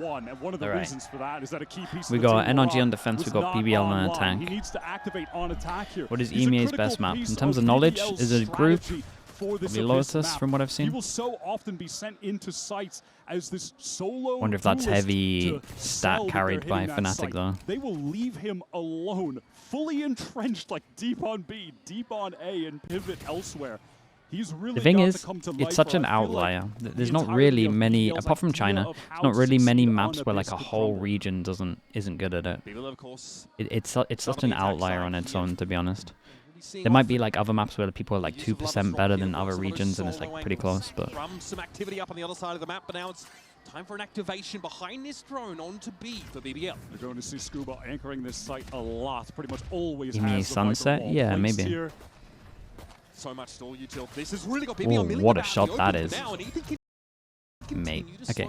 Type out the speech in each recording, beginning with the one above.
one, and one of the reasons for that is that a key piece we of the got team NRG on defense, we got BBL on attack. He needs to activate on attack here. What is EMEA's best map? In terms of knowledge, is it a group? Probably Lotus, from what I've seen. He will so often be sent into sites as this solo. Wonder if that's heavy stat carried by Fnatic though. They will leave him alone, fully entrenched, like deep on B, deep on A, and pivot elsewhere. He's really the thing is, it's such an outlier. There's not really many, apart from China, there's not really many maps where like a whole region isn't good at it. It's such an outlier on its own, to be honest. There might be like other maps where people are like 2% better than other regions, and it's like pretty close. But some activity up on the other side of the map, but now it's time for an activation behind this drone onto B for BBL. You're going to see Scuba anchoring this site a lot, pretty much always. You mean Sunset? Yeah, maybe. Here. So much stall util. This has really got BBL. What a shot that is. Mate. Okay.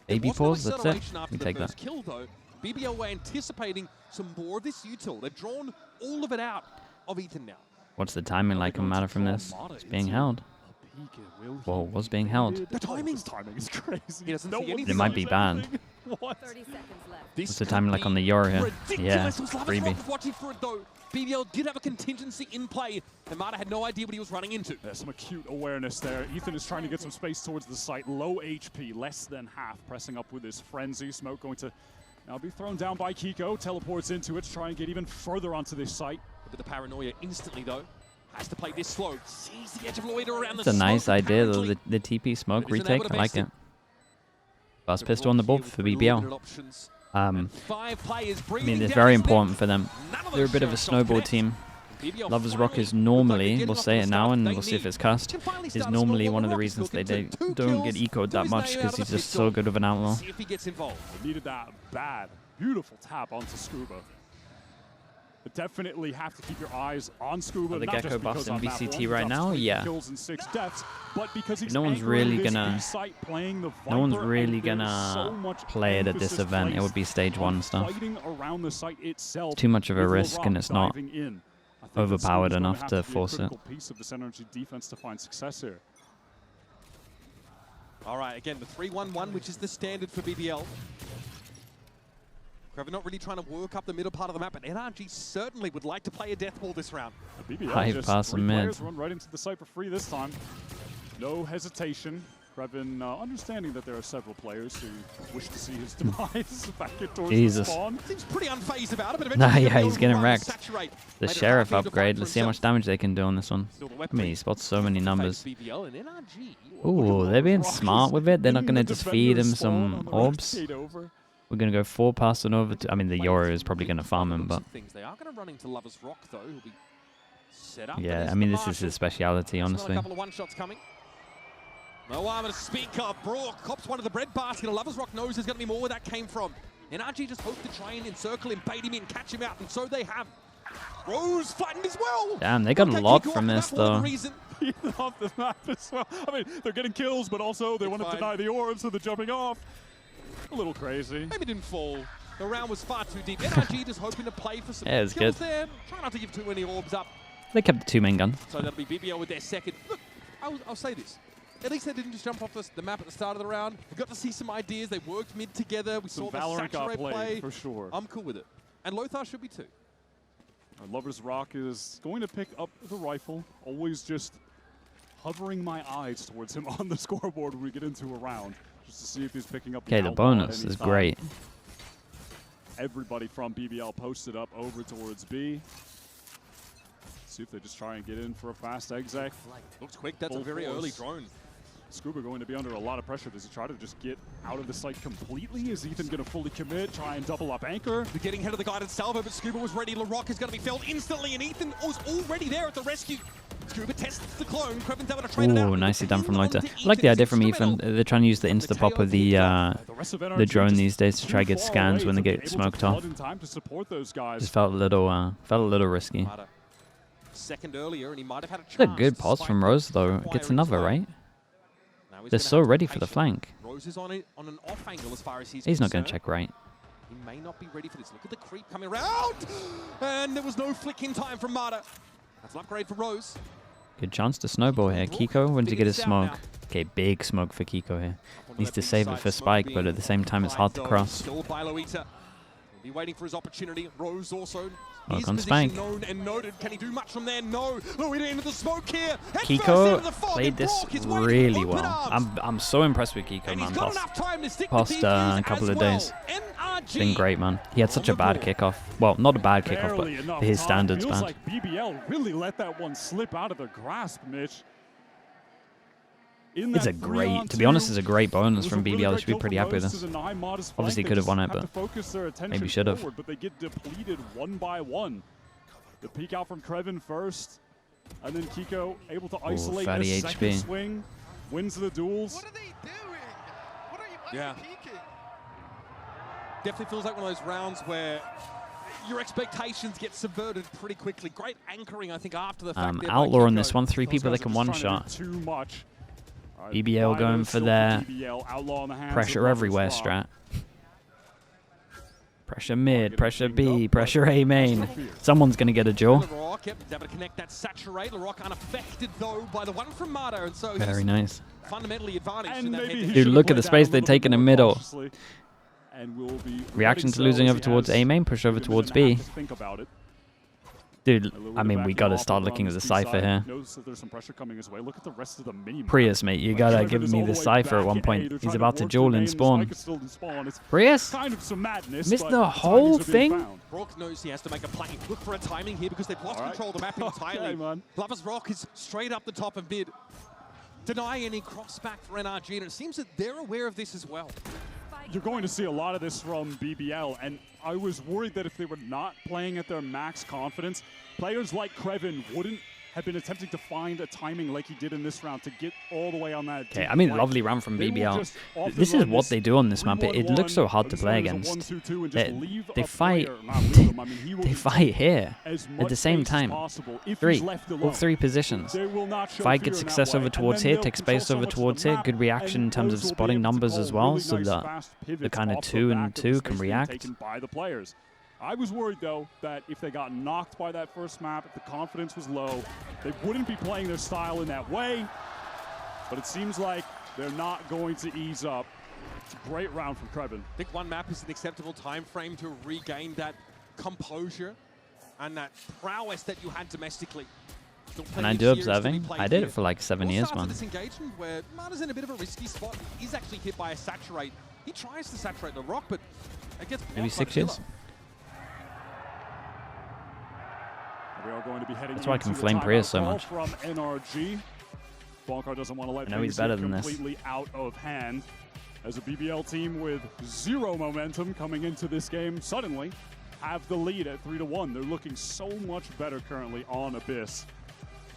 AB pause, that's it. We take that. Kill, though, BBL were anticipating some more of this util. They've drawn all of it out of Ethan now. What's the timing like on matter from this? It's being held. Whoa, was being held. The timing is crazy. It might be banned. What? What's the timing like on the Euro here? Yeah, freebie. Watching for it though. BBL did have a contingency in play, and Marta had no idea what he was running into. There's some acute awareness there. Ethan is trying to get some space towards the site. Low HP, less than half, pressing up with his frenzy. Smoke going to now be thrown down by Kiko. Teleports into it to try and get even further onto this site. But the paranoia instantly though. Has to play this slow. Sees the edge of loiter around the It's a nice idea though, the TP smoke retake. I like it. First pistol on the board for BBL. I mean, it's very important for them. They're a bit of a snowball team. Lover's Rock is normally, we'll say it now and we'll see if it's cast, is normally one of the reasons they don't get ecoed that much, because he's just so good of an outlaw. Needed that bad. Beautiful tap onto Scuba. But definitely have to keep your eyes on Scuba. The Gecko buffs in VCT right now, yeah. No one's really gonna play it at this event. It would be stage 1 stuff. It's too much of a risk, and it's not overpowered enough to force it. All right, again the 3-1-1, which is the standard for BBL. We're not really trying to work up the middle part of the map, but NRG certainly would like to play a death ball this round. High pass and mid. Run right into the site for free this time. No hesitation. Krevin understanding that there are several players who wish to see his demise back towards the spawn. Seems pretty unfazed about it, but nah, yeah, he's getting wrecked. The Sheriff upgrade, let's see how much damage they can do on this one. I mean, he spots so many numbers. Ooh, they're being smart with it. They're not going to just feed him some orbs. We're going to go 4 past and over to... I mean, the Yoru is probably going to farm him, but... They are going to run into Lover's Rock, though. He'll be set up. Yeah, I mean, this is his speciality, honestly. A couple of one-shots coming. No armor to speak of. Brook cops one of the bread basket. A Lover's Rock knows there's going to be more where that came from. NRG just hoped to try and encircle him, bait him in, catch him out, and so they have. Rose flattened as well. Damn, they got a lot from this, though. Off the map as well. I mean, they're getting kills, but also they want to deny the orbs, so they're jumping off. A little crazy. Maybe didn't fall. The round was far too deep. NRG just hoping to play for some kills good there. Try not to give too many orbs up. They kept the 2 main gun. So that'll be BBL with their second. Look, I'll say this. At least they didn't just jump off the map at the start of the round. We got to see some ideas. They worked mid together. We saw the saturate play. For sure. I'm cool with it. And Lothar should be too. Lover's Rock is going to pick up the rifle. Always just hovering my eyes towards him on the scoreboard when we get into a round. Just to see if he's picking up the bonus is great. Everybody from BBL posted up over towards B. See if they just try and get in for a fast exec. Looks quick. That's a very early drone. Scuba going to be under a lot of pressure. Does he try to just get out of the site completely? Is Ethan going to fully commit, try and double up anchor? They're getting ahead of the guided salvo, but Scuba was ready. LaRock is going to be felled instantly, and Ethan was already there at the rescue. Scuba tests the clone. Crevin's able to train it out. Ooh, nicely done from Loiter. I like the idea from Ethan. They're trying to use the insta-pop of the drone these days to try to get scans when they get smoked off. Just felt a little risky. Second earlier, and he might have had a chance. It's a good pause from Rose, though. Gets another, right? They're so ready for the flank. Rose is on an off angle as far as he's not going to check right. He may not be ready for this. Look at the creep coming around. And there was no flick in time from Marta. That's an upgrade for Rose. Good chance to snowball here. Kiko wants to get his smoke. Okay, big smoke for Kiko here. Needs to save it for Spike, but at the same time, it's hard to cross. Be waiting for his opportunity. Rose also. Smoke on Spike. Known and noted. Can he do much from there? No. Loita into the smoke here. Kiko played this really well. I'm so impressed with Kiko, man. Past a couple of days. It's been great, man. He had such a bad kickoff. Well, not a bad kickoff, but for his standards, man. Like BBL really let that one slip out of their grasp, Mitch. It's a great, to be honest, it's a great bonus from BBL. They should be pretty happy with this. Obviously could have won it, but maybe should have. But they get depleted one by one. The peek out from Krevin first, and then Kiko able to isolate his second swing, wins the duels. What are they doing? What are you peeking? Definitely feels like one of those rounds where your expectations get subverted pretty quickly. Great anchoring, I think, after the fact. Outlaw on this one, 3 people that can one-shot. Too much. BBL going for their pressure everywhere strat. Pressure mid, pressure B, pressure A main. Someone's going to get a duel. Very nice. Dude, look at the space they're taking in middle. Reaction to losing over towards A main, push over towards B. Dude, I mean, we gotta start looking at the Cypher here. Prius, mate, you gotta give me the Cypher at one point. He's about to duel in spawn. Prius? Missed the whole thing? Brock knows he has to make a play. Look for a timing here because they've lost control of the map entirely. Lovers Rock is straight up the top of mid. Deny any crossback for NRG, and it seems that they're aware of this as well. You're going to see a lot of this from BBL, and I was worried that if they were not playing at their max confidence, players like Krevin wouldn't have been attempting to find a timing like he did in this round to get all the way on that. Okay, I mean, lovely round from BBL. This is what they do on this map. It looks so hard to play against. They fight here at the same time. All three positions. Fight gets success over towards here, takes space over towards here. Good reaction in terms of spotting numbers as well, so that the kind of 2 and 2 can react. I was worried, though, that if they got knocked by that first map, if the confidence was low, they wouldn't be playing their style in that way. But it seems like they're not going to ease up. It's a great round from Krevin. I think one map is an acceptable time frame to regain that composure and that prowess that you had domestically. And I do observing. I did it for like 7 years, man. This engagement where Mana's in a bit of a risky spot. He's actually hit by a saturate. He tries to saturate the rock, but it gets maybe 6 years. We are going to be heading That's why I can flame Prius so much. From NRG. Boncar doesn't want to let I know he's better than this. Completely out of hand. As a BBL team with 0 momentum coming into this game, suddenly have the lead at 3-1. They're looking so much better currently on Abyss.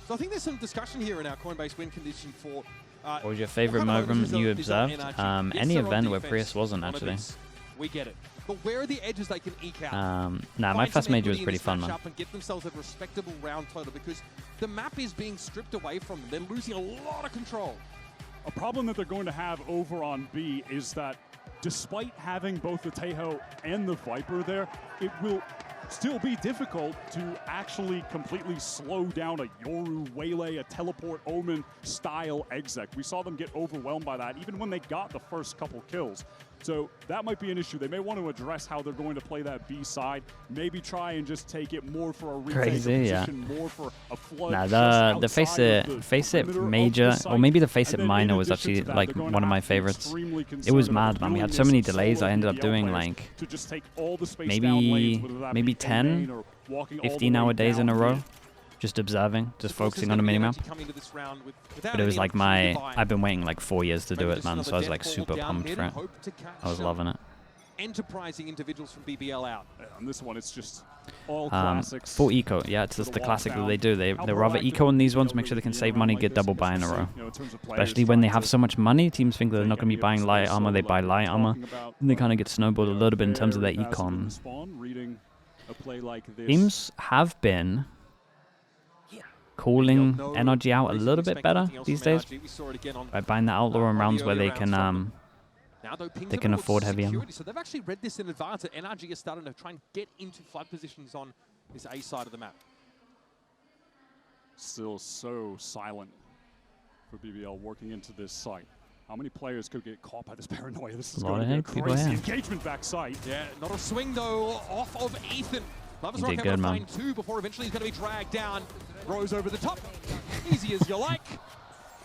So I think there's some discussion here in our Coinbase win condition for... what was your favorite moment you observed? Any event where Prius wasn't, actually. We get it. But where are the edges they can eke out? Nah, my first major was pretty fun, man. And get themselves a respectable round total because the map is being stripped away from them. They're losing a lot of control. A problem that they're going to have over on B is that despite having both the Tejo and the Viper there, it will still be difficult to actually completely slow down a Yoru, Waylay, a Teleport Omen style exec. We saw them get overwhelmed by that even when they got the first couple kills. So that might be an issue. They may want to address how they're going to play that B side. Maybe try and just take it more for a retake position, more for a flood. Nah, the face it major, or maybe the face it minor was actually like one of my favorites. It was mad, man. We had so many delays. I ended up doing like maybe 10, 15 hour days in a row. Just observing, just focusing on a minimap. But it was like I've been waiting like 4 years to do it, man, so I was like super pumped for it. I was loving it. Enterprising individuals from BBL out. On this one, it's just all classics. Full eco, yeah, it's just the classic that they do. They rather eco on these ones, make sure they can save money, get double buy in a row. Especially when they have so much money, teams think that they're not going to be buying light armor, they buy light armor. And they kind of get snowballed a little bit in terms of their econ. Teams have been calling NRG out a little bit better these days by buying the Outlaw in rounds where they can afford heavy ammo. So they've actually read this in advance that NRG is starting to try and get into flood positions on this A side of the map. Still so silent for BBL working into this site. How many players could get caught by this paranoia? This is going to be a crazy engagement back site. Yeah, not a swing though off of Ethan. Lovers Rock able to find 2 before eventually he's going to be dragged down. Rose over the top. Easy as you like.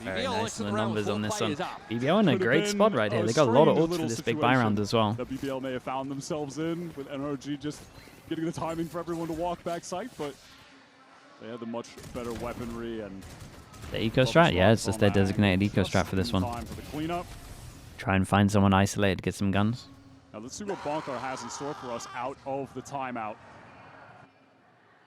Very nice in the numbers on this one. BBL in a great spot right here. They got a lot of ults for this big buy round as well. That BBL may have found themselves in with NRG just getting the timing for everyone to walk back site, but they had the much better weaponry and the eco strat. Yeah, it's just their designated eco strat for this one. Try and find someone isolated, get some guns. Now let's see what Bonker has in store for us out of the timeout.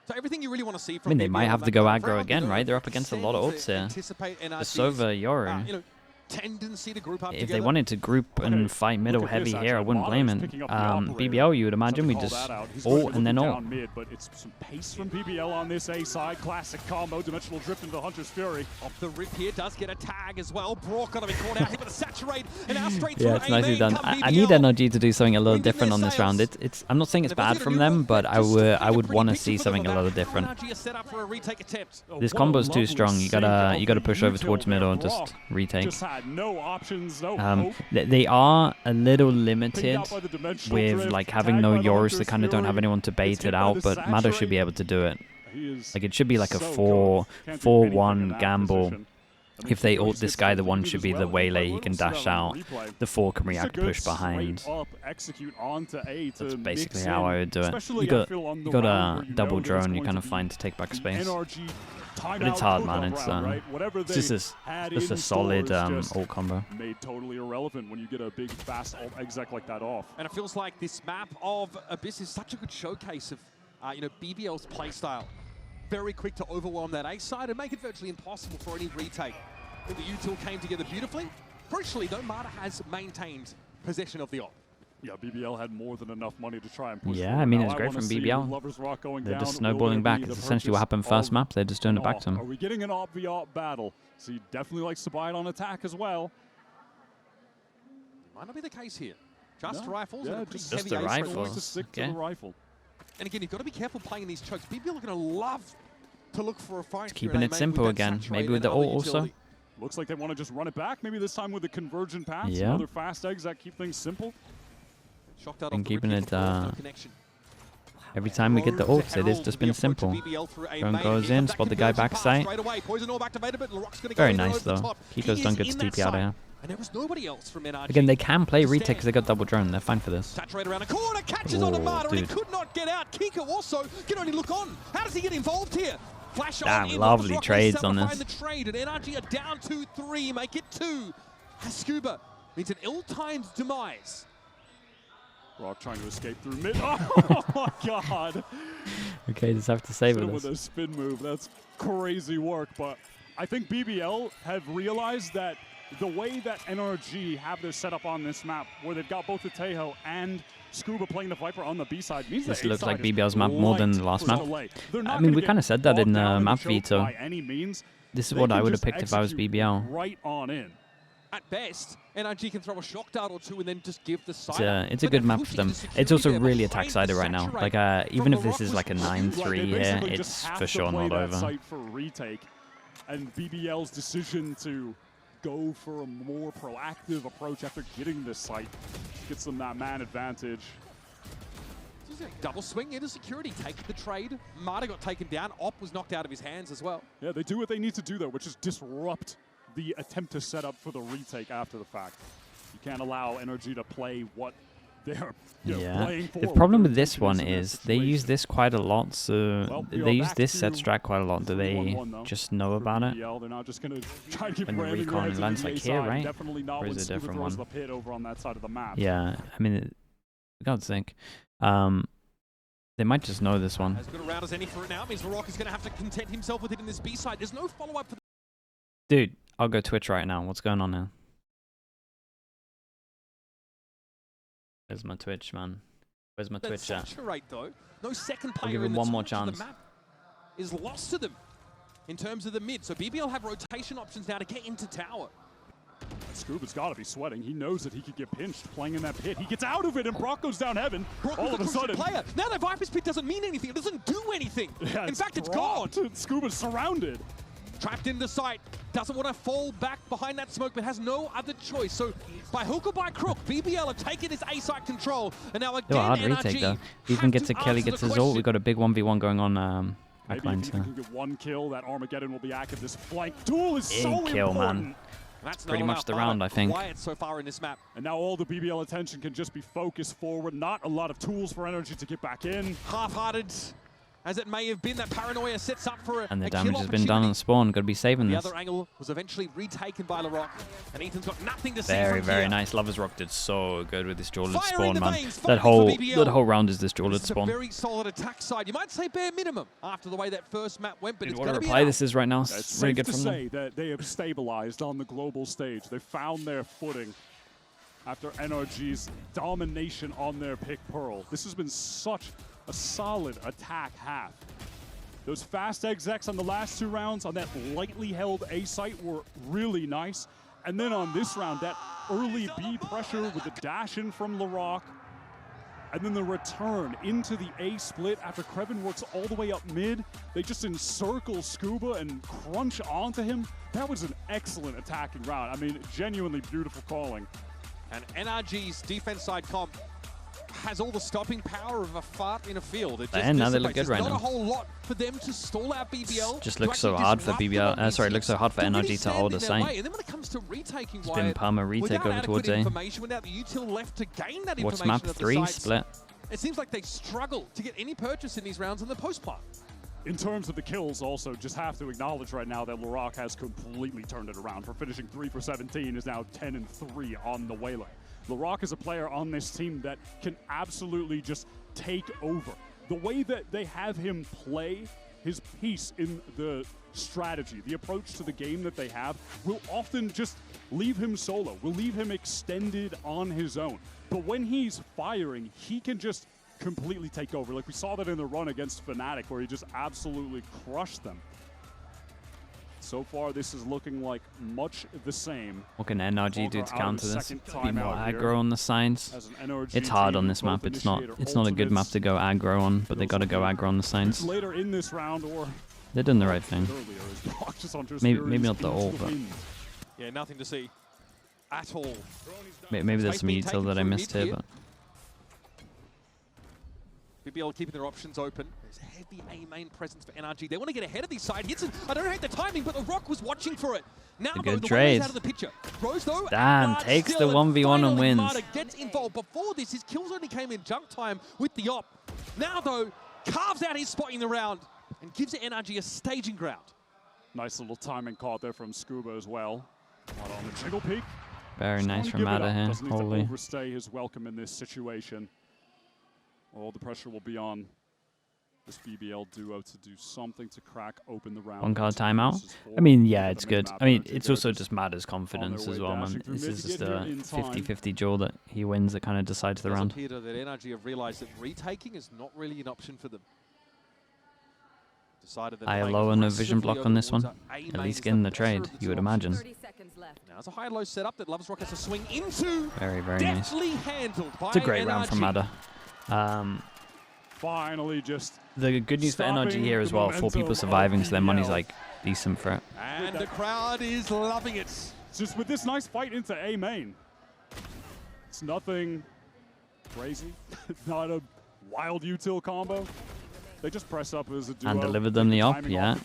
So everything you really want to see from I mean, they might have to go aggro again, right? They're up against a lot of ults here. The Sova, Yoru. Tendency to group up if they wanted to group and fight middle heavy here, I wouldn't blame it. BBL, you would imagine we just ult and then ult. But it's some pace from BBL on this A side. Classic combo, dimensional drift into the Hunter's Fury. Off the rip here, does get a tag as well. Brock gonna be caught out. He's gonna saturate and now straight through. Yeah, it's nicely done. I need NRG to do something a little different on this round. I'm not saying it's bad from them, but I would want to see something a little different. This combo's too strong. You gotta push over towards middle and just retake. Just had no options. They are a little limited with like having no Yorus. They kind of don't have anyone to bait it out, but Mado should be able to do it. Like it should be like a 4-1 gamble. If they ult this guy, the 1 should be the waylay. He can dash out. The 4 can react push behind. That's basically how I would do it. You got a double drone you kind of find to take back space. But it's hard, man. It's just a solid ult combo. Made totally irrelevant when you get a big, fast ult exec like that off. And it feels like this map of Abyss is such a good showcase of BBL's playstyle. Very quick to overwhelm that A side and make it virtually impossible for any retake. But the util came together beautifully. Crucially, though, Mada has maintained possession of the op. Yeah, BBL had more than enough money to try and push. Yeah, I mean, it's great from BBL. They're just snowballing back. It's essentially what happened first map. They're just doing it back to him. Are we getting an op-v-op battle? So he definitely likes to buy it on attack as well. Might not be the case here. Just rifles. Yeah, just the rifles. Stick to the rifle. And again, you've got to be careful playing these chokes. BBL are going to love to look for a fight. Just keeping it simple again. Maybe with the ult also. Looks like they want to just run it back. Maybe this time with the convergent paths. Yeah. Another fast eggs that keep things simple. And keeping it every time we get the ults, it has just been simple. Drone goes in, spot the guy backside. Very nice though. Kiko's done good to TP out of here. And there was nobody else from NRG. Again, they can play retake because they got double drone. They're fine for this. Saturate around the corner, catches on the Mada, and he could not get out. Kiko also can only look on. How does he get involved here? Flash on in. Lovely trades on this. The trade, and NRG are down 2-3, make it 2. Scuba means an ill-timed demise. Rock trying to escape through mid. Oh my god. Okay, just have to save it. With a spin move. That's crazy work, but I think BBL have realized that the way that NRG have their setup on this map, where they've got both the Tejo and Scuba playing the Viper on the B side, means this looks like BBL's map more than the last map. I mean, we kind of said that in map veto. This is what I would have picked if I was BBL. Right on in. At best, NRG can throw a shock dart or 2 and then just give the side. It's a good map for them. It's also really attack-sided right now. Like, even if this is like a 9-3 here, it's for sure not over. For retake, and BBL's decision to go for a more proactive approach after getting this site gets them that man advantage. Double swing into security, take the trade. Mada got taken down. Op was knocked out of his hands as well. Yeah, they do what they need to do though, which is disrupt the attempt to set up for the retake after the fact. You can't allow NRG to play what they're playing for. The problem with this one is they use this quite a lot, so they use this set strat quite a lot. Do they just know about it? They're not just going to try to keep when the recon lands like here, right? Or is it a different one? Over on that side of the map. Yeah, I mean, for God's sake. They might just know this one. As good a round as any for it now means Varrock is going to have to content himself with it in this B side. There's no follow-up for Dude, I'll go Twitch right now. What's going on now? Where's my Twitch, man? Where's my Twitch at? Saturate, though. No second player I'll give him one more chance. The map is lost to them in terms of the mid. So BBL have rotation options now to get into tower. Scuba's got to be sweating. He knows that he could get pinched playing in that pit. He gets out of it, and Brock goes down heaven. Brock all of a sudden. Player. Now that Viper's pit doesn't mean anything. It doesn't do anything. Yeah, in fact, it's gone. Scuba's surrounded. Trapped in the site. Doesn't want to fall back behind that smoke, but has no other choice. So by hook or by crook, BBL have taken his A-site control. And now again, hard NRG retake though. He even gets a kill, he gets his ult. We've got a big 1v1 going on. Maybe if he can get one kill, that Armageddon will be active. This flank duel is so kill, important. Man. That's pretty much the round, I think. Quiet so far in this map. And now all the BBL attention can just be focused forward. Not a lot of tools for NRG to get back in. Half-hearted as it may have been, that paranoia sets up for and the damage has been done on spawn. Got to be saving this. The other angle was eventually retaken by LaRock, and Ethan's got nothing to see. Very nice. Lovers Rock did so good with this duel at spawn, man. That whole round is this duel at spawn. Very solid attack side. You might say bare minimum after the way that first map went, but it's going to be. What a replay this is right now. It's really good from them. It's safe to say that they have stabilized on the global stage. They found their footing after NRG's domination on their pick Pearl. This has been such a solid attack half. Those fast execs on the last 2 rounds on that lightly held A site were really nice. And then on this round, that early B pressure with the dash in from LaRock. And then the return into the A split after Krevin works all the way up mid. They just encircle Scuba and crunch onto him. That was an excellent attacking round. I mean, genuinely beautiful calling. And NRG's defense side comp has all the stopping power of a fart in a field. It just now they look good right now. Not a whole lot for them to stall out BBL. Just looks so hard for BBL. Sorry, looks so hard for NRG to hold a site. And then when it comes to retaking, it's been Palmer retake over towards A. Without the util left to gain that What's information map 3 split? It seems like they struggle to get any purchase in these rounds in the post plant. In terms of the kills, also, just have to acknowledge right now that LaRock has completely turned it around. For finishing 3 for 17 is now 10 and 3 on the Waylay. LaRock is a player on this team that can absolutely just take over. The way that they have him play his piece in the strategy, the approach to the game that they have, will often just leave him solo, will leave him extended on his own. But when he's firing, he can just completely take over. Like we saw that in the run against Fnatic, where he just absolutely crushed them. So far, this is looking like much the same. What can NRG do to counter this? Be more aggro on the signs. It's hard on this map. It's not a good map to go aggro on, but they got to go aggro on the signs. Later in this round, or they're doing the right thing. Maybe not the ult, but yeah, nothing to see at all. Maybe there's some util that I missed here, but. BBL keeping their options open. There's a heavy A main presence for NRG. They want to get ahead of these side hits. I don't hate the timing, but LaRock was watching for it. Now, though, the one is out of the picture. Rose, though, damn, takes the 1v1 and wins. Marta gets involved. Before this, his kills only came in junk time with the op. Now, though, carves out his spot in the round and gives NRG a staging ground. Nice little timing caught there from Scuba as well. On the jiggle peak. Very nice from Mata here. Doesn't need to overstay his welcome in this situation. All the pressure will be on this BBL duo to do something to crack open the round. 1 card timeout. I mean, yeah, it's good. I mean, it's also just Mata's confidence as well, man. This is just a 50-50 duel that he wins that kind of decides the round. It appears that NRG have realized that retaking is not really an option for them. I lower no vision block on this one. At least getting the trade, you would imagine. Now it's a high-low setup that LaRock has to swing into. Very nice. Handled by it's a great round from Mata. Finally, just the good news for NRG here as well, 4 people surviving, so their money's like decent for it. And the crowd is loving it. Just with this nice fight into A main. It's nothing crazy. It's not a wild util combo. They just press up as a duo. And delivered them the op, yeah.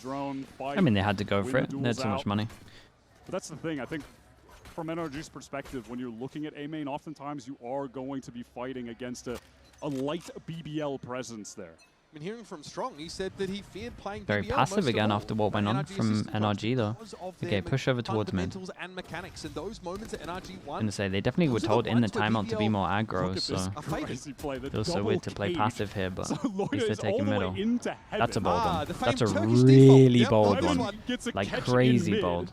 I mean, they had to go for it. They had so much money. But that's the thing, I think, from NRG's perspective, when you're looking at A main, oftentimes you are going to be fighting against a light BBL presence there. I've been hearing from Strong. He said that he feared playing very BBL passive again after what went on from NRG though. Okay, push over towards mid. And mechanics and those moments that NRG won. I'm gonna say they definitely were told in the timeout to be more aggro, so feels so weird to play passive here, but at least they're taking middle. That's a bold one. That's a really bold one. Like crazy bold.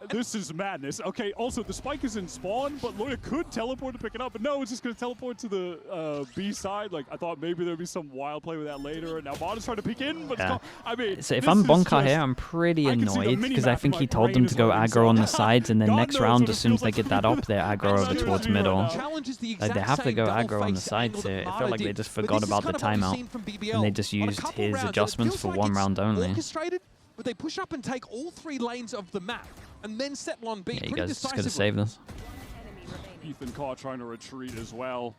This is madness. Okay, also, the spike is in spawn, but Loya could teleport to pick it up, but no, it's just going to teleport to the B side. Like, I thought maybe there'd be some wild play with that later, and now Bot is trying to peek in, but yeah. I mean, so if I'm Bonka here, I'm pretty annoyed, because I think he told them to go aggro on the sides, and then next round, as soon as they get that up, they're aggro over towards middle. Like, they have to go aggro on the sides here. It felt like they just forgot about the timeout, and they just used his adjustments for one round only. But they push up and take all 3 lanes of the map and then settle on B. Yeah, you guys just gotta save this. Ethan caught trying to retreat as well.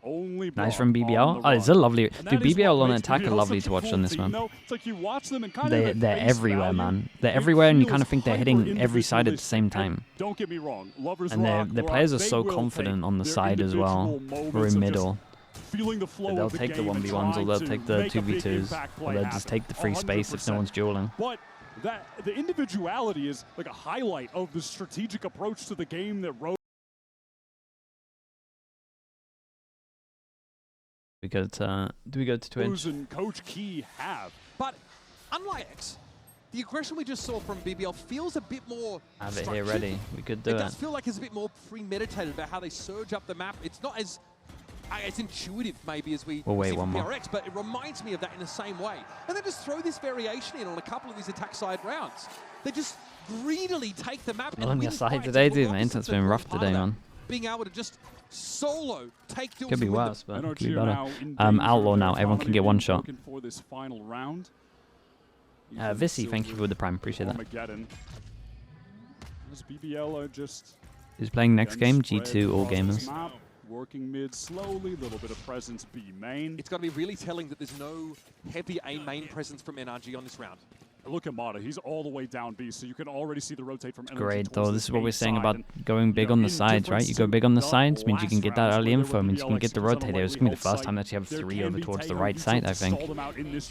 Only nice from BBL. Oh, it's a lovely. Dude, BBL on attack are lovely to watch on this one. It's like you watch them and kind of they're everywhere, man. They're everywhere, and you kind of think they're hitting every side at the same time. Don't get me wrong. And their players are so confident on the side as well, or in middle. They'll take the 1v1s, or they'll take the 2v2s, or they'll just take the free space if no one's dueling. But the individuality is like a highlight of the strategic approach to the game that Rose. Do we go to Twitch? And Coach Key have. But unlike X, the aggression we just saw from BBL feels a bit more have it here ready. We could do it. It does feel like it's a bit more premeditated about how they surge up the map. It's not as intuitive maybe as we see from PRX, but it reminds me of that in the same way. And they just throw this variation in on a couple of these attack side rounds. They just greedily take the map. Not on your side today, dude. My internet's been rough today, man. Being able to just solo take could be worse, but could be better. Outlaw now. Everyone can get one shot. For this final round. Vissy, thank you for the prime. Appreciate that. BBL just who's playing next game? G2 All Gamers. Working mid slowly, little bit of presence B main. It's got to be really telling that there's no heavy A main presence from NRG on this round. Look at Mata, he's all the way down B, so you can already see the rotate from NRG. Great, though. This is what we're saying about going big on the sides, right? You go big on the sides, means you can get that early info, means you can get the rotate. It's going to be the first time that you have 3 over towards the right side, I think. Kiko's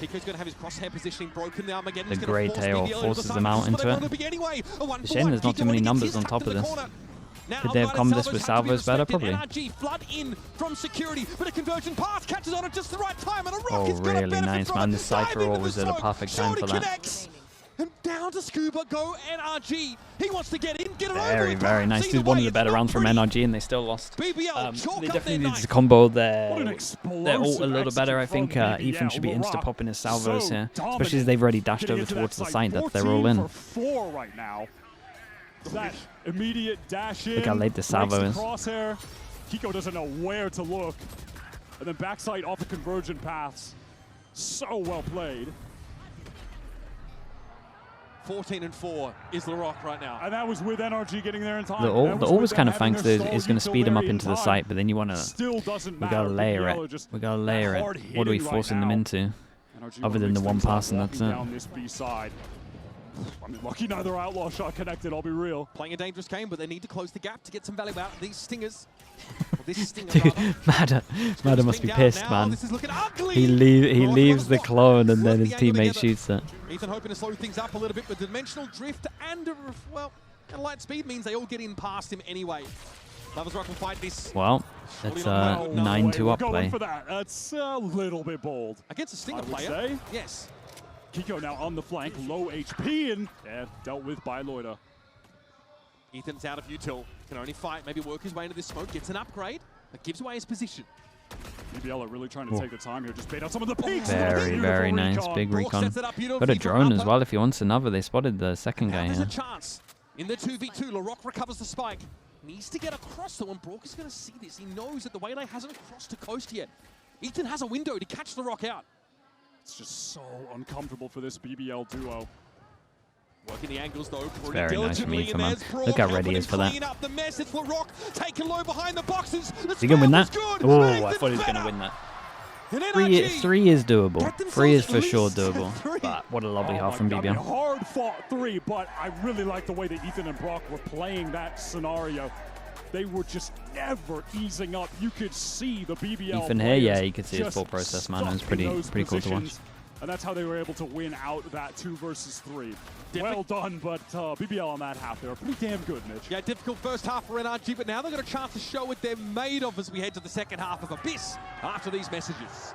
going to have his crosshair positioning broken now. The great tail forces them out into it. It's a shame there's not too many numbers on top of this. Could they have come this with salvos better? Probably. Oh, really nice, man. The Cypher was at a perfect time for that. And down to Scuba, go NRG. He wants to get in, get it over. Very, very nice. This is one of the better rounds from NRG, and they still lost. They definitely need to combo their ult a little better. I think Ethan should be insta-popping his salvos here, especially as they've already dashed over towards the side that they're all in. That immediate dash in. Look how late the salvo is. Crosshair. Kiko doesn't know where to look. And then backside off the convergent paths. So well played. 14-4 is LaRock right now. And that was with NRG getting there in time. The ult was kind of thanks is going to speed them up into the site, but then you want to... We got to layer it. We got to layer it. What are we forcing them into? Other than the one pass, and that's it. I mean, lucky neither Outlaw shot connected, I'll be real. Playing a dangerous game, but they need to close the gap to get some value out of these stingers. This stinger, dude, Madder must be pissed, man. This is looking ugly. He leaves the clone and then his teammate shoots it. Ethan hoping to slow things up a little bit with dimensional drift and, well, and light speed means they all get in past him anyway. Lovers Rock will fight this. Well, that's a 9-2 up play. That's a little bit bold. Against a stinger player? Yes. Kiko now on the flank, low HP, and dealt with by Loida. Ethan's out of util, can only fight, maybe work his way into this smoke, gets an upgrade, that gives away his position. BBL are really trying to take the time here, just bait out some of the peaks. Very, very nice, big recon. Got a drone as well if he wants another. They spotted the second guy here. There's a chance. In the 2v2, LaRock recovers the spike. Needs to get across though, and Brock is going to see this. He knows that the Waylay hasn't crossed to coast yet. Ethan has a window to catch LaRock out. It's just so uncomfortable for this BBL duo. Working the angles though, very nice from Ethan, man. Look how ready he is for that. Is he going to win that? Oh, I thought he was going to win that. 3 is doable. 3 is for sure doable. But what a lovely half from BBL. Hard fought 3, but I really like the way that Ethan and Brock were playing that scenario. They were just never easing up. You could see the BBL Ethan here, yeah, you could see his full process, man. It was pretty cool to watch. And that's how they were able to win out that 2 versus 3. Well done, but BBL on that half, they were pretty damn good, Mitch. Yeah, difficult first half for NRG, but now they've got a chance to show what they're made of as we head to the second half of Abyss after these messages.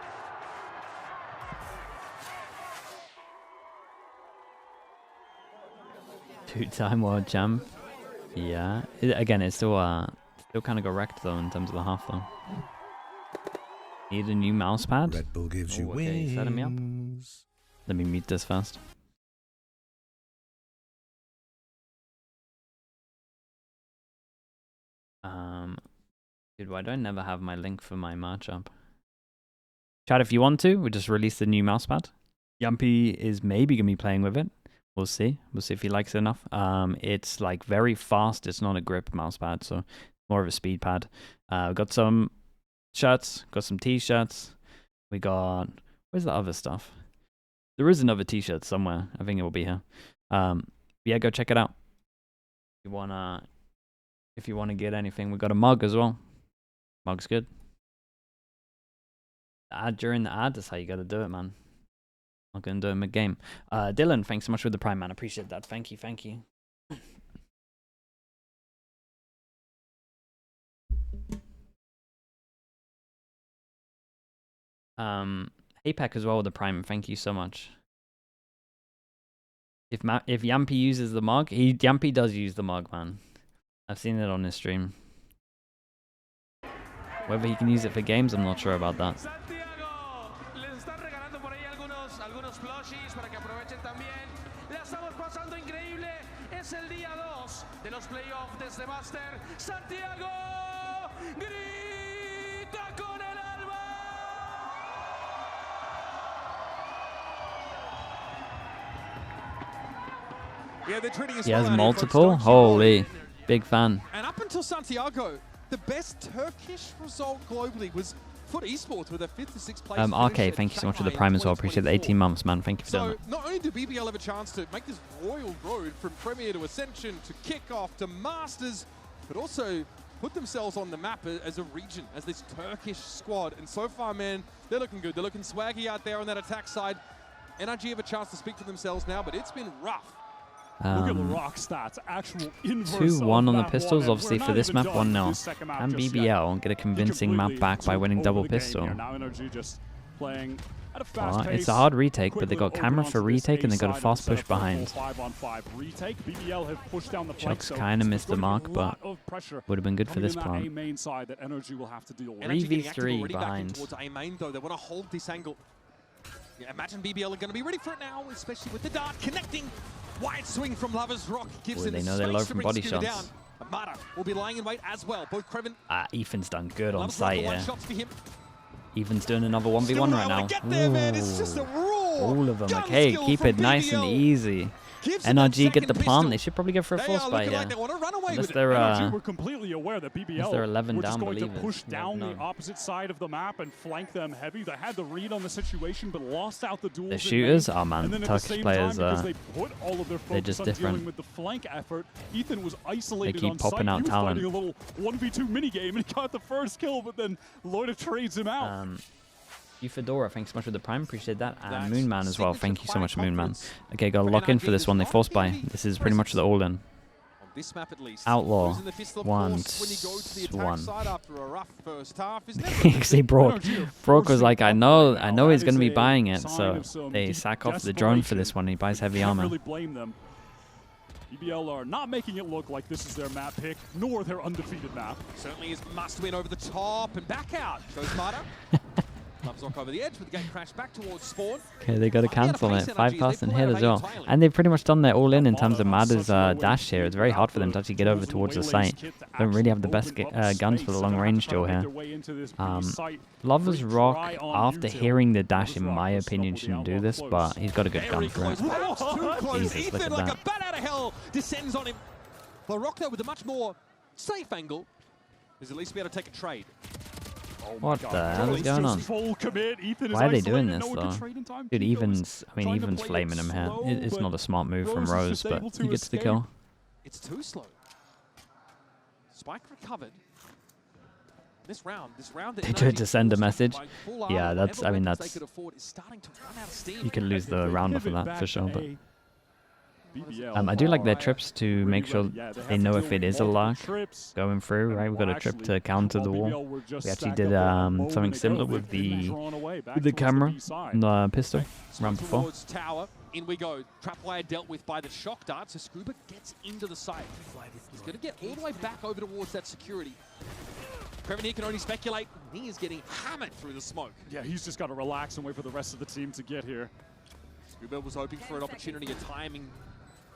Two-time world champ. Yeah. Again, it's still kind of got wrecked though in terms of the half though. Need a new mouse pad. Red Bull gives you wings. Setting me up. Let me mute this first. Dude, why do I never have my link for my matchup? Chat, if you want to, we just released the new mousepad. Yumpy is maybe gonna be playing with it. We'll see. We'll see if he likes it enough. It's like very fast. It's not a grip mousepad, so more of a speed pad. We got some shirts, got some t-shirts. We got, where's the other stuff? There is another t-shirt somewhere. I think it will be here. Yeah, go check it out. If you wanna get anything, we got a mug as well. Mug's good. The ad during the ad, that's how you gotta do it, man. I'm gonna do it mid-game. Dylan, thanks so much for the prime, man. Appreciate that. Thank you, thank you. Apac as well with the prime. Thank you so much. If Yampy uses the mug, Yampy does use the mug, man. I've seen it on his stream. Whether he can use it for games, I'm not sure about that. Santiago, les están regalando por ahí algunos plushies para que aprovechen también. La estamos pasando increíble. Es el día 2 de los playoffs desde Master. Santiago grita con el alma. Yeah, they're treating us He well has out here, folks, multiple? don't you Holy, worry. big fan. And up until Santiago, the best Turkish result globally was FUT Esports with a 5th to 6th place. RK, thank you so much for the prime as well. Appreciate the 18 months, man. Thank you for doing So that. not only do BBL have a chance to make this royal road from Premier to Ascension to Kickoff to Masters, but also put themselves on the map as a region, as this Turkish squad. And so far, man, they're looking good. They're looking swaggy out there on that attack side. NRG have a chance to speak for themselves now, but it's been rough. Look at the rock stats, actual inverse 2-1 on the of that pistols, one, and obviously we're for not this even map, done 1-0. this second map Can just BBL yet. get a He convincing map completely back by took winning over double the game pistol? here. Now NRG just playing at a fast pace. It's a hard retake, but they Quickly got camera open for onto this retake and they got a A fast side push behind. 5-on-5 retake. BBL have pushed down the flank, Chucks so kind of there's missed the gonna be mark, a lot but of pressure would have been good for coming this in that plant. A main side that NRG will have to deal with. NRG getting 3v3 active already back in behind. towards A main though. They want to hold this angle. Yeah, imagine BBL are going to be ready for it now, especially with the dart connecting. Wide swing from Lovers Rock gives Boy, them they know they're space low to from bring body Skinner shots. down. Amada will be lying in wait as well. Both Kreven, Ethan's done good on Lovers Rock site for one here. shots for him. Ethan's doing another 1v1 Still right not able now. to get there, man. It's just a raw All of them. gun Okay, skill keep from it nice and BBL. easy. Gives them that NRG get the second plant. pistol. They should probably go for a They full are spy looking here. like they want to run away Unless with it. they're NRG were completely aware that BBL they're 11 were just down going to believers. push You down never the know. opposite side of the map and flank them heavy. They had the read on the situation, but lost out the duels. The in shooters? main. Oh man, And then at Turkish the same players, time, because they put all of their focus just on different. dealing with the flank effort, Ethan was isolated keep on popping site. out He was talent. fighting a little 1v2 minigame and he got the first kill, but then Loida trades him out. Eufedora, thanks so much for the prime, appreciate that. And That's Moonman as well, thank you so much, signature Moonman. confidence Okay, got to for lock in NRG. for this one, they There's force not by. really This is pretty much the all-in. On this map at least. Outlaw. Losing the pistol, of One, course, when you go to the attack one. side after a rough first half is never You see Brock. NRG are Brock was forcing like, I up know right now. he's That going to is be a buying it, sign so of some they deep sack off the drone for this desperation. one. He buys heavy Can't armor. really blame them. BBL are not making it look like this is their map pick, nor their undefeated map. certainly is must win over the top and back out. Goes Mata. Loves Rock over the edge with the gate crash back towards spawn. Okay, they got to cancel it. 5 cast and hit as well. entirely. And they've pretty much done their all-in in terms of Mada's dash here. It's very hard for them to actually get over towards the site. Don't really have the best guns for the long range duel here. Lovers Rock, after hearing the dash, in my opinion, shouldn't do this, but he's got a good gun Very for it. close, perhaps too close. Jesus, look Ethan, at like that. a bat out of hell, descends on him. But Rock, though, with a much more safe angle, is at least be able to take a trade. What the hell is going on? Full commit. Ethan is Why are they doing isolated. this, No one can though? trade in time. Dude, Kiko's Evan's trying to Evan's play flaming it him here. slow, It's but not a smart move from Rose is Rose, just but able to he gets the escape. kill. It's too slow. Spike recovered. This round that They tried NRG to send a forced message. by full Yeah, armor, that's, whatever I mean, weapons that's, they could afford is starting to run out of steam. you could lose If the they round off of pivot that back for sure, to but A, BBL I do like their are trips to really make sure ready. Yeah, they have know to if deal it with is a multiple lock trips. going through, right? We've got a trip Actually, to counter the while wall. BBL were just We actually stacked did up a moment something ago, similar they've with been the drawn away back with the towards camera B side. and the pistol round before. Towards tower. In we go. Trapwire dealt with by the shock dart, so Scuba gets into the site. He's going to get all the way back over towards that security. Prevenir can only speculate. He is getting hammered through the smoke. Yeah, he's just got to relax and wait for the rest of the team to get here. Scuba was hoping for an opportunity, a timing.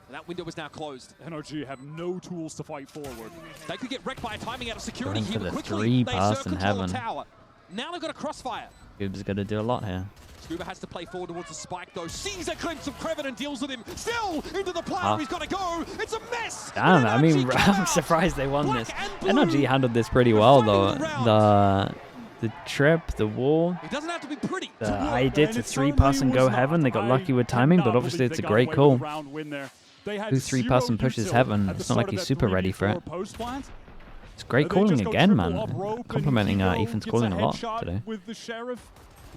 And that window was now closed. NRG have no tools to fight forward. They could get wrecked by a timing out of security Going here, for the but quickly three they pass in control the heaven. tower. Now they've got a crossfire. Scuba's got to do a lot here. Scuba has to play forward towards the spike though. Sees a glimpse of Creven and deals with him. Still into the player. He's got to go. It's a mess. Damn, I mean, I'm surprised they won this. NRG handled this pretty well though. The trip, the wall. It doesn't have to be pretty. The idea to 3-pass and go heaven. They got lucky with timing, but obviously it's a great call. 2-3-pass and pushes heaven. It's not like he's super ready for it. It's great calling again, man. Complimenting Ethan's calling a lot today. With the sheriff,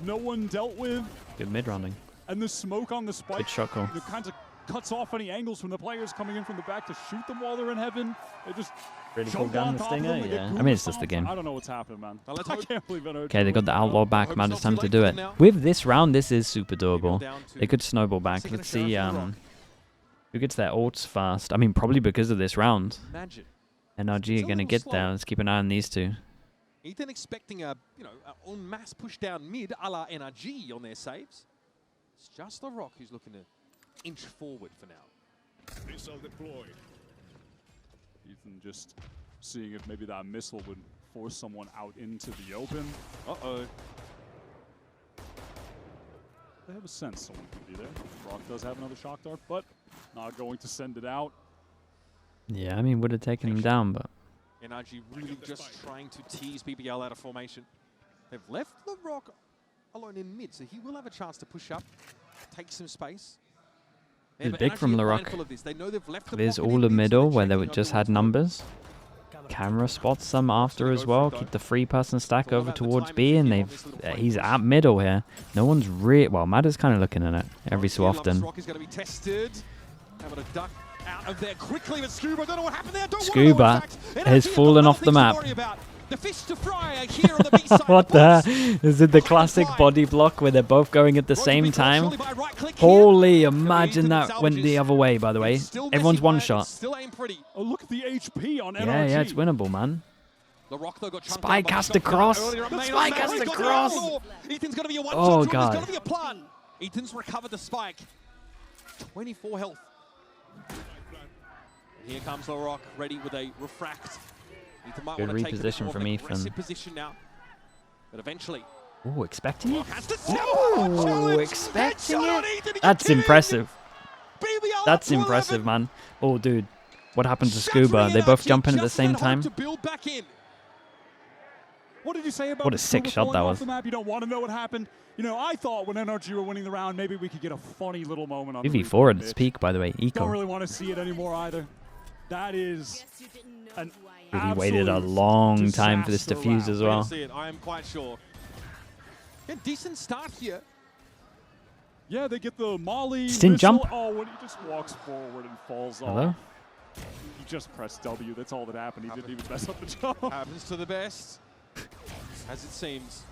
no one dealt with. Good mid-rounding. And the smoke on the spike. Good shot call. It kind of cuts off any angles from the players coming in from the back to shoot them while they're in heaven. They just really cool gun, the stinger. Yeah. I mean, it's just the game. I don't know what's happening, man. I can't believe it. Okay, they got the outlaw back, man. It's time to do it. With this round, this is super doable. They could snowball back. Let's see who gets their ults fast. I mean, probably because of this round. NRG are going to get there. Let's keep an eye on these two. Ethan expecting a, a en masse push down mid a la NRG on their saves. It's just the Rock who's looking to inch forward for now. Missile deployed. Ethan just seeing if maybe that missile would force someone out into the open. Uh-oh. They have a sense someone could be there. Rock does have another shock dart, but not going to send it out. Yeah, I mean, would have taken him down, but... NRG really just trying to tease BBL out of formation. They've left the Rock alone in mid, so he will have a chance to push up, take some space. It's big from Larocque. There's all the middle where they just had numbers. Camera spots some after as well. Keep the 3-person stack over towards B, and he's at middle here. No one's well, Madder's kind of looking at it every so often. Scuba has fallen off the map. What the? Is it the classic body block where they're both going at the same time? Holy, imagine that went the other way, by the way. Everyone's one shot. Oh, look at the HP on NRG. Yeah, it's winnable, man. Spike has to cross. Spike has to cross. Oh, God. Ethan's recovered the spike. 24 health. Here comes the Rock, ready with a refract. Good reposition from Ethan. Position now, but eventually. Oh, expecting it? Oh, expecting it? That's impressive. That's impressive, man. Oh, dude. What happened to Scuba? They both jump in at the same time. What did you say about what a sick shot that was. You don't want to know what happened. I thought when NRG were winning the round, maybe we could get a funny little moment on 2v4 at its peak, by the way. Eco. Don't really want to see it anymore either. That is an he waited a long time for this to fuse as well. I am quite sure. Yeah, decent start here. Yeah, they get the molly. Didn't jump. Oh, when he just walks forward and falls off. He just pressed W. That's all that happened. He didn't even mess up the jump. Happens to the best, as it seems.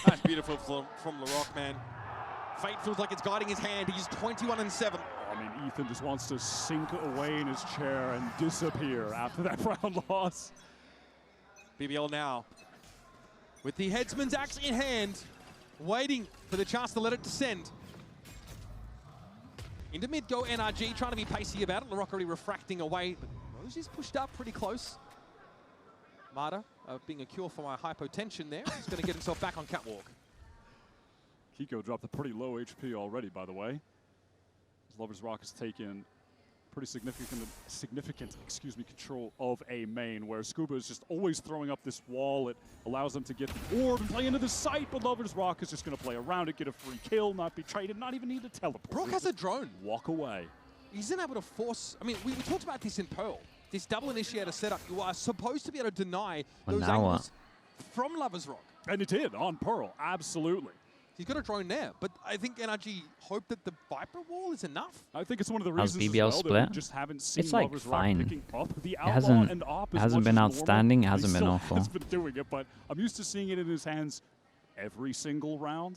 That's beautiful from Larocque, man. Fate feels like it's guiding his hand. He's 21-7. I mean, Ethan just wants to sink away in his chair and disappear after that round loss. BBL now, with the headsman's axe in hand, waiting for the chance to let it descend. Into mid go NRG, trying to be pacey about it. Larocque already refracting away, but Rose is pushed up pretty close. Marta being a cure for my hypotension there. He's going to get himself back on catwalk. Kiko dropped a pretty low HP already, by the way. Lover's Rock has taken pretty significant control of A main, where Scuba is just always throwing up this wall. It allows them to get the orb and play into the site, but Lover's Rock is just going to play around it, get a free kill, not be traded, not even need to teleport. Brock has a drone. Walk away. He's able to force... I mean, we talked about this in Pearl. This double initiator setup, you are supposed to be able to deny those angles from Lover's Rock. And it did on Pearl, absolutely. He's got a drone there, but I think NRG hope that the Viper wall is enough. I think it's one of the reasons BBL as well that we just haven't seen it's like Lover's fine. Rock picking up the it hasn't been outstanding. It hasn't been awful. He's been doing it, but I'm used to seeing it in his hands every single round.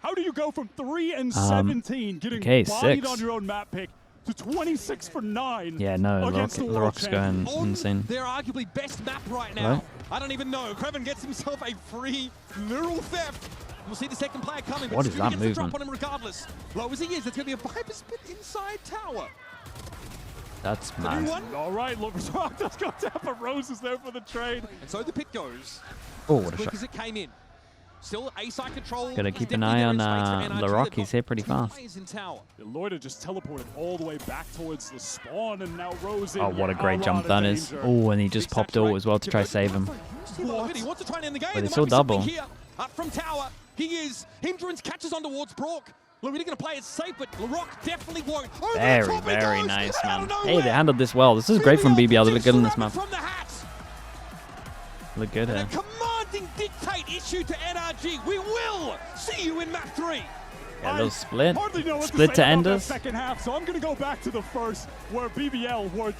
How do you go from 3 and 17, getting okay, bodied 6. on your own map pick, to 26 for 9? Yeah, no, LaRock's going On insane. their arguably best map right now. Hello? I don't even know. Kreven gets himself a free neural theft. We'll see the second player coming. What is that gets the drop movement? on him regardless. Low as he is, it's going to be a Viper spit inside tower. That's mad. All right, LaRock does go down, but Rose is there for the trade. And so the pit goes. Oh, what a as quick shot. as it came in. Still A-side control. Gotta keep an eye on LaRock. He's here pretty fast. Loida just teleported all the way back towards the spawn, and now Rose in. Oh, what a great lot jump of that is. danger. Oh, and he just popped ult as well to try save him. He wants to try and end the game. But it's There all might be something double. Here. Up from tower, he is. Hindrance catches on towards Brock. Look, really going to play it safe, but LaRock definitely won't. Over Very, the top he very goes, nice, out man. of Hey, nowhere. they handled this well. This is great from BBL. They look good in this map. From the hat. Look good And here. a commanding dictate issue to NRG. We will see you in map 3. Yeah, a little split. Hardly know what Split to to say about that enders. second half, so I'm going to go back to the first, where BBL were just